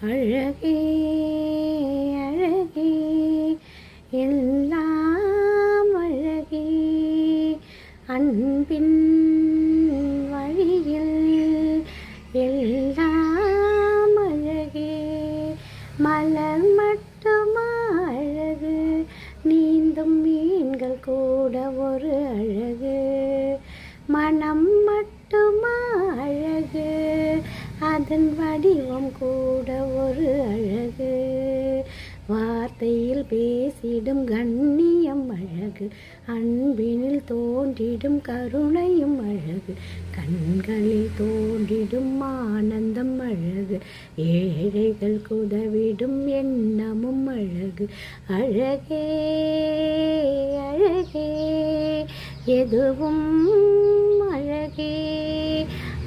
அழகே அழகே எல்லாம் அழகே அன்பின் வழியில் எல்லாம் அழகே மலர் மட்டுமா அழகு நீந்தும் மீன்கள் கூட ஒரு அழகு மனம் மட்டுமா அழகு அதன் வடிவம் கூட ஒரு அழகு வார்த்தையில் பேசிடும் கண்ணியம் அழகு அன்பினில் தோன்றிடும் கருணையும் அழகு கண்களில் தோன்றிடும் ஆனந்தம் அழகு ஏழைகள் உதவிடும் எண்ணமும் அழகு அழகே அழகே எதுவும் அழகே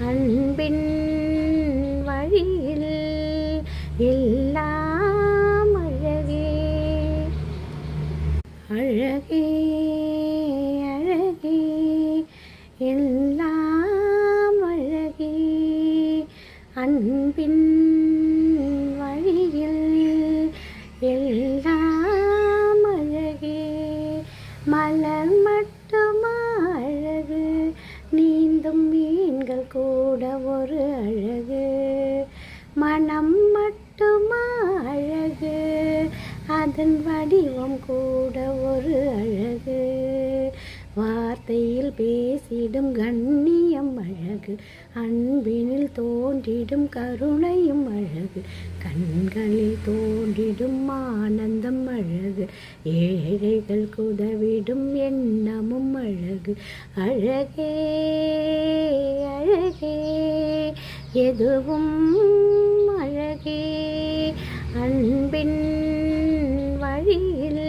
அன்பின் வழியில் எல்லாம் அழகே அழகே அழகே எல்லாம் அழகே அன்பின் வழியில் எல்லாம் அழகே மலர் மட்டுமா அழகு நீந்தும் மீன்கள் கூட ஒரு அழகு மனம் மட்டுமா அழகு அதன் வடிவம் கூட ஒரு அழகு வார்த்தையில் பேசிடும் கண்ணியம் அழகு அன்பினில் தோன்றிடும் கருணையும் அழகு கண்களில் தோன்றிடும் ஆனந்தம் அழகு ஏழைகள் உதவிடும் எண்ணமும் அழகு அழகே அழகே எதுவும் அழகே அன்பின் வழியில்